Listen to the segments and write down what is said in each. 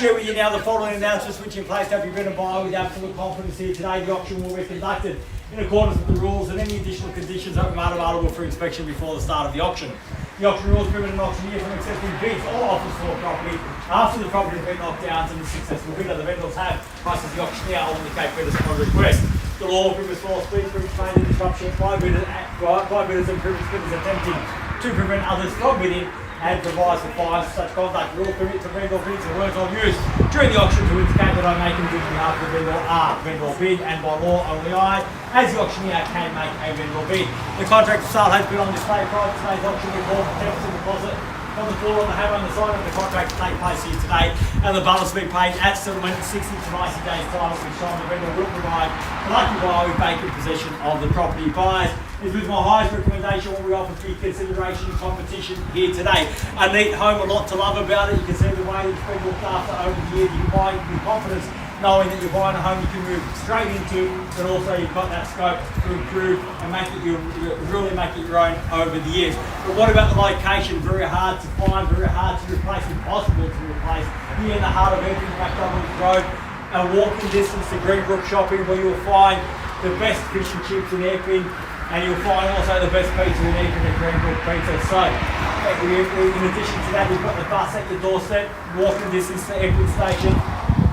share with you now the following announcements which in place to help you better buy with absolute confidence here today. The auction will be conducted in accordance with the rules and any additional conditions are available for inspection before the start of the auction. The auction rules permit an auctioneer from accepting bids or offers for a property after the property has been knocked down to the successful bidder. The vendors have prices the auctioneer will indicate bidders upon request. The law prohibits false bids, breach, pain and disruption by bidders and prohibits bidders attempting to prevent others from bidding and provides for fines for such conduct. The law permits the vendor bids and words on use during the auction to indicate that I make a bid on behalf of the vendor bid, and by law only I, as the auctioneer, can make a vendor bid. The contract for sale has been on display prior to today's auction with all the 10% deposit on the floor on the hammer and the sign of the contract to take place here today, and the balance will be paid at settlement in 60 to 90 days time, at which time the vendor will provide the lucky buyer with vacant possession of the property. Buyers is with my highest recommendation what we offer for your consideration and competition here today. A neat home, a lot to love about it. You can see the way it's been looked after over the years. You can buy it with confidence, knowing that you're buying a home you can move straight into, but also you've got that scope to improve and make it really make it your own over the years. But what about the location? Very hard to find, very hard to replace, impossible to replace. Here in the heart of Epping, McDonalds Road, a walking distance to Greenbrook Shopping, where you'll find the best fish and chips in Epping, and you'll find also the best pizza in Epping at Greenbrook Pizza. So, in addition to that, we've got the bus at your doorstep, walking distance to Epping Station.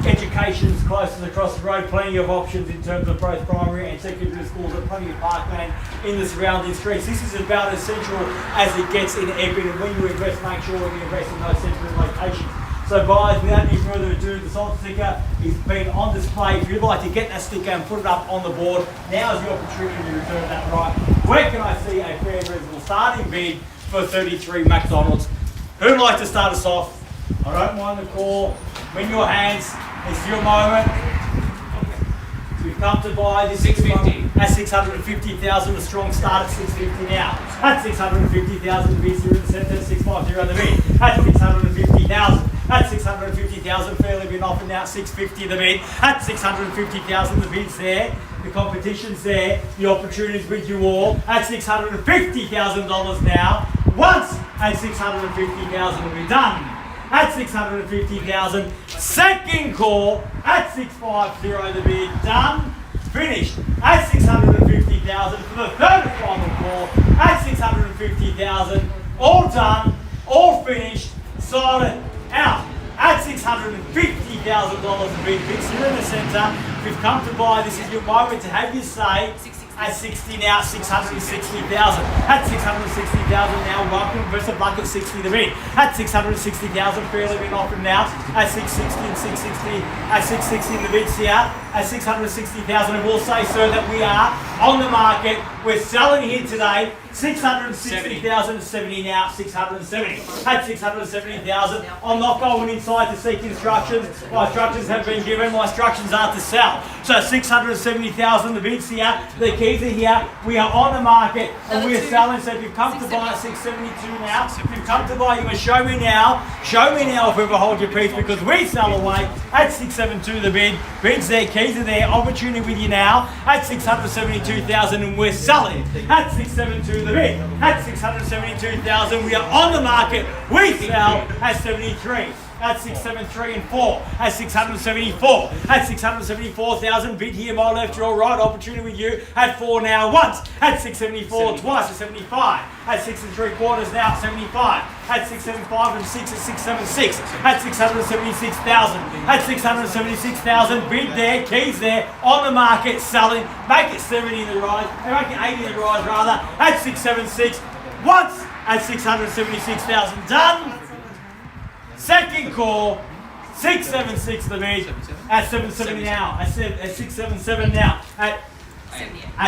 Education's closest across the road, plenty of options in terms of both primary and secondary schools, and plenty of parkland in the surrounding streets. This is about as central as it gets in Epping, and when you invest, make sure you invest in those central locations. So buyers, without any further ado, the salt sticker is being on display. If you'd like to get that sticker and put it up on the board, now is the opportunity to reserve that right. Where can I see a fair reasonable starting bid for 33 McDonald's? Who'd like to start us off? I don't mind the call. Win your hands. It's your moment. We've come to buy this 650 at 650,000. A strong start at 650 now. At 650,000, the bid's here in the centre. 650 on the bid. At 650,000. At 650,000, fairly been offered now at 650 the bid. At 650,000, the bid's there. The competition's there. The opportunity's with you all. At $650,000 now. Once at 650,000 will be done. At 650,000, second call at 650 the bid, done, finished. At 650,000 for the third and final call at 650,000, all done, all finished, silent, out. At $650,000 the bid, bids here in the centre. If you've come to buy, this is your moment to have your say. At 60 now, 660,000. At 660,000 now, welcome, best of luck at 60 the bid. At 660,000, fairly been offered now. At 660 and 660, at 660 the bid's here. At 660,000, I will say, sir, that we are on the market. We're selling here today. 660,000, 70 now, 670. At 670,000, I'm not going inside to seek instructions. My instructions have been given. My instructions are to sell. So 670,000, the bid's here. The keys are here. We are on the market and we are selling. So if you've come to buy at 672 now, if you've come to buy, you must show me now. Show me now if we ever hold your peace, because we sell away at 672 the bid. Bid's there, keys are there. Opportunity with you now at 672,000, and we're selling at 672 the bid. At 672,000, we are on the market. We sell at 73. At 673 and 4. At 674. At 674,000. Bid here, my left, your right. Opportunity with you. At 4 now, once. At 674, twice. At 75. At 6 3/4 now. 75. At 675 and 6 at 676. At 676,000. At 676,000. Bid there, keys there. On the market, selling. Make it 70 in the rise. Make it 80 in the rise, rather. At 676. Once. At 676,000. Done. Second call, 676 the bid, at 770 now, at 677 now, at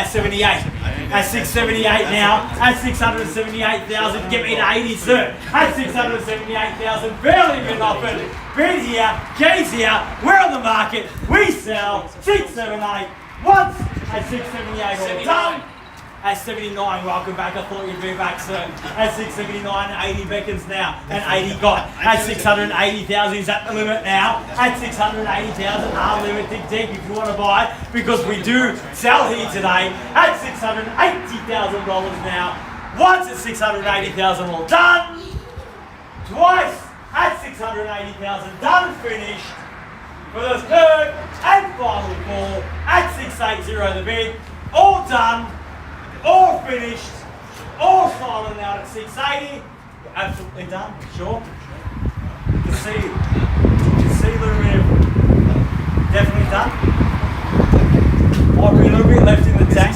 78, at 678 now, at 678,000, get me to 80 sir, at 678,000, barely been offered, bid here, keys here, we're on the market, we sell, 678, once, at 678, all done. At 79, welcome back. I thought you'd be back soon. At 679, 80 beckons now, and 80 got. At 680,000 is at the limit now. At 680,000, hard limit, dig deep if you want to buy, because we do sell here today. At $680,000 now. Once at 680,000, all done. Twice at 680,000. 680,000 done and finished for the third and final call at 680 the bid. All done, all finished, all silent out at 680. Absolutely done, sure. You can see a little bit of definitely done. Might be a little bit left in the tank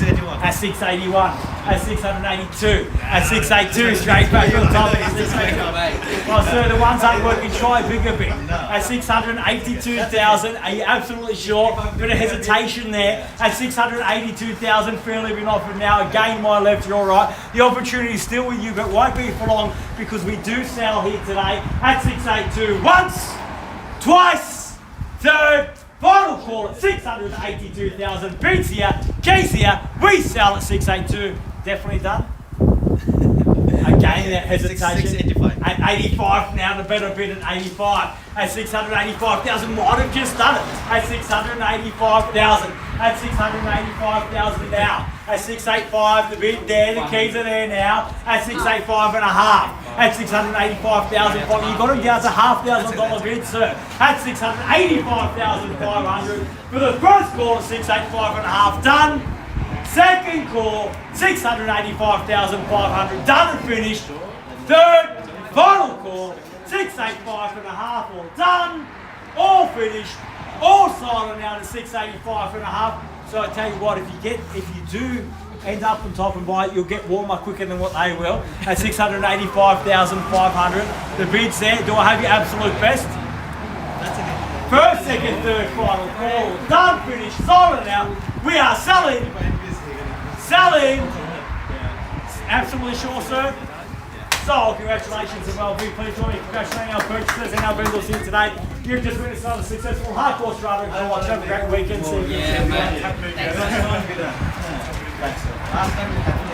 at 681, at 682, at 682, straight back on top at 681. Well, sir, the ones aren't working, try a bigger bit. At 682,000, are you absolutely sure? Bit of hesitation there. At 682,000, fairly been offered now. Again, my left, your right. The opportunity is still with you, but won't be for long because we do sell here today at 682. Once, twice, third, final call at 682,000. Beats here, keys here. We sell at 682. Definitely done. Again, that hesitation. At 85 now, the better bid at 85. At 685,000, might have just done it. At 685,000. At 685,000 now. At 685, the bid there, the keys are there now. At 685 and a half. At 685,000, you've got them down to $5,000 bid, sir. At 685,500 for the first call at 685 and a half done. Second call, 685,500 done and finished. Third, final call, 685 and a half all done, all finished, all silent now to 685 and a half. So I tell you what, if you do end up on top and buy it, you'll get warmer quicker than what they will. At 685,500, the bid's there. Do I have your absolute best? First, second, third, final call, done, finished, silent now. We are selling. Absolutely sure, sir. So, congratulations and well, please join me congratulating our purchasers and our vendors here today. You've just witnessed another successful Harcourts Rata. Have a great weekend. See you. Yeah, man. Thanks, sir.